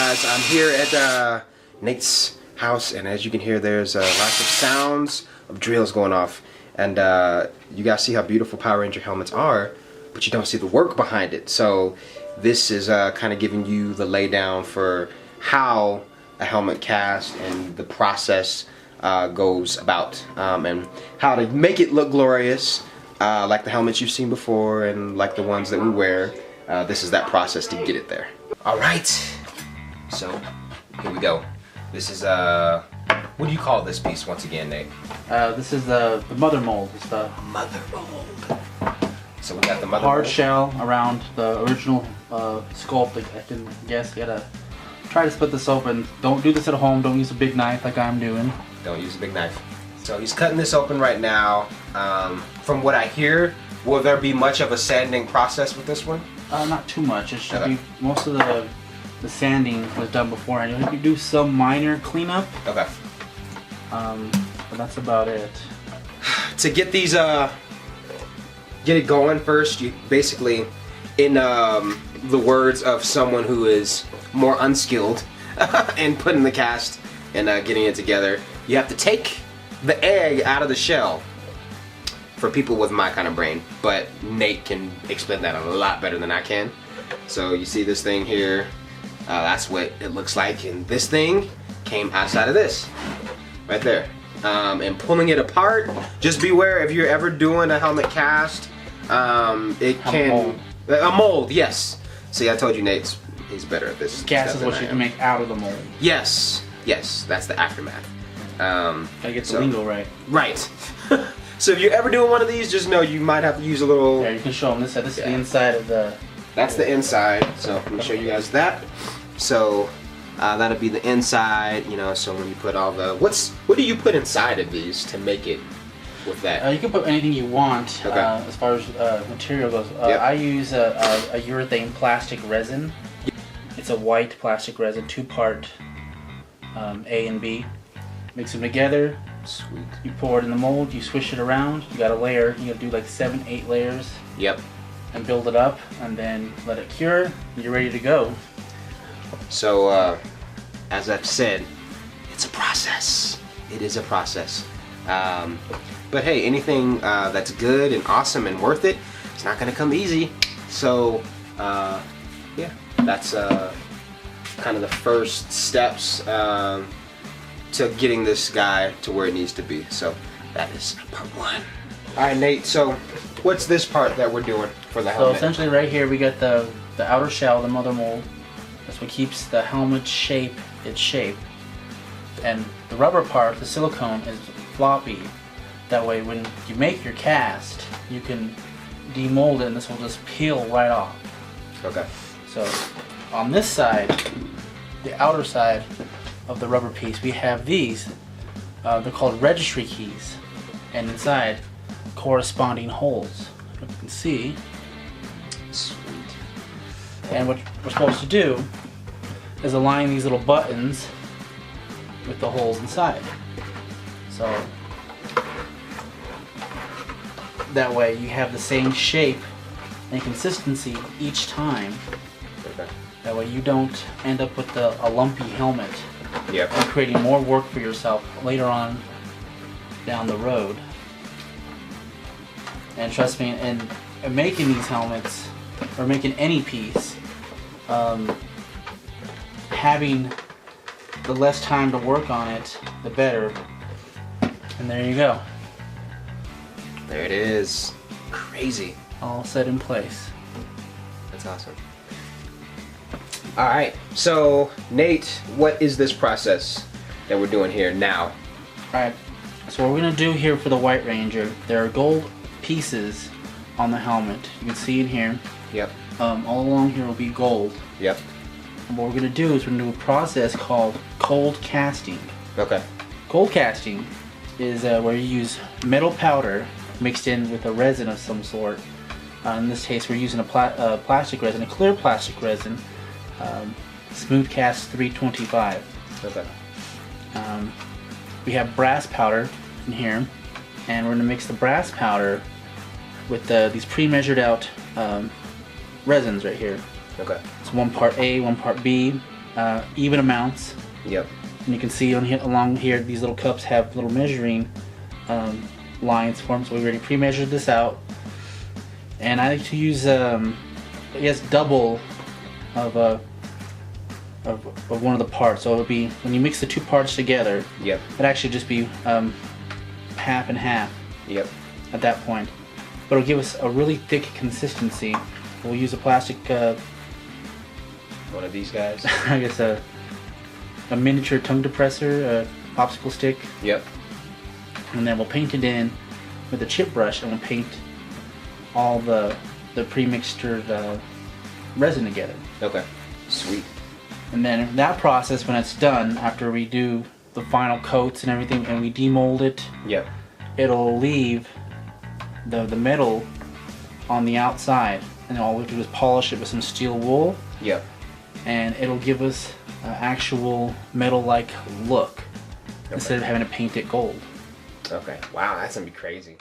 guys, I'm here at Nate's house, and as you can hear, there's lots of sounds of drills going off. And you guys see how beautiful Power Ranger helmets are, but you don't see the work behind it. So this is kind of giving you the laydown for how a helmet cast and the process goes about, and how to make it look glorious, like the helmets you've seen before and like the ones that we wear. This is that process to get it there. Alright, so here we go. This is what do you call this piece once again, Nate? This is the mother mold. It's the mother mold. So we got the mother hard mold. shell around the original sculpt. I can guess. You gotta try to split this open. Don't do this at home. Don't use a big knife like I'm doing. Don't use a big knife. So he's cutting this open right now. From what I hear, will there be much of a sanding process with this one? Not too much. It should be most of the sanding was done beforehand. You can do some minor cleanup. Okay. But that's about it. To get these, get it going first, you basically, in the words of someone who is more unskilled in putting the cast and getting it together, you have to take the egg out of the shell. For people with my kind of brain, but Nate can explain that a lot better than I can. So you see this thing here, that's what it looks like, and this thing came outside of this, right there. And pulling it apart, just beware if you're ever doing a helmet cast, it can... A mold, yes. See, I told you Nate's, he's better at this. Cast is what you can make out of the mold. Yes, yes, that's the aftermath. Gotta get the lingo right. Right. So if you're ever doing one of these, just know you might have to use a little... Yeah, you can show them this. This is the inside of the... That's the inside, so let me show you guys that. So that'll be the inside, you know, so when you put all the... What do you put inside of these to make it with that? You can put anything you want, as far as material goes. I use a urethane plastic resin. It's a white plastic resin, 2-part A and B. Mix them together. Sweet. You pour it in the mold, you swish it around, you got a layer, you gotta do like 7-8 layers. Yep. And build it up, and then let it cure, and you're ready to go. So, as I've said, it's a process. It is a process. But hey, anything that's good and awesome and worth it, it's not gonna come easy. So, yeah, that's kind of the first steps to getting this guy to where it needs to be. So that is part 1. Alright, Nate, so what's this part that we're doing for the helmet? So essentially right here we got the outer shell, the mother mold. That's what keeps the helmet shape its shape. And the rubber part, the silicone, is floppy. That way when you make your cast, you can demold it and this will just peel right off. Okay. So on this side, the outer side of the rubber piece, we have these. They're called registry keys, and inside corresponding holes. You can see. Sweet. And what we're supposed to do is align these little buttons with the holes inside. So that way you have the same shape and consistency each time. Okay. That way you don't end up with a lumpy helmet. Yep. And creating more work for yourself later on down the road. And trust me, in making these helmets, or making any piece, having the less time to work on it, the better. And there you go. There it is. Crazy. All set in place. That's awesome. Alright, so Nate, what is this process that we're doing here now? Alright, so what we're going to do here for the White Ranger, there are gold pieces on the helmet. You can see in here. Yep. All along here will be gold. Yep. And what we're going to do is we're going to do a process called cold casting. Okay. Cold casting is where you use metal powder mixed in with a resin of some sort. In this case we're using a plastic resin, a clear plastic resin. Smooth Cast 325. Okay. We have brass powder in here, and we're going to mix the brass powder with these pre-measured out resins right here. Okay. It's 1 part A, 1 part B, even amounts. Yep. And you can see on here, along here, these little cups have little measuring lines for them. So we already pre-measured this out. And I like to use, I guess, double of one of the parts. So it would be, when you mix the two parts together, Yep. it'd actually just be half and half Yep. at that point. But it'll give us a really thick consistency. We'll use a plastic, One of these guys. I guess a miniature tongue depressor, a popsicle stick, Yep. and then we'll paint it in with a chip brush, and we'll paint all the pre-mixtured resin together. Okay. Sweet. And then that process, when it's done, after we do the final coats and everything, and we demold it, Yep. it'll leave the metal on the outside, and all we have to do is polish it with some steel wool, Yep. and it'll give us an actual metal-like look instead of having to paint it gold. Okay. Wow, that's gonna be crazy.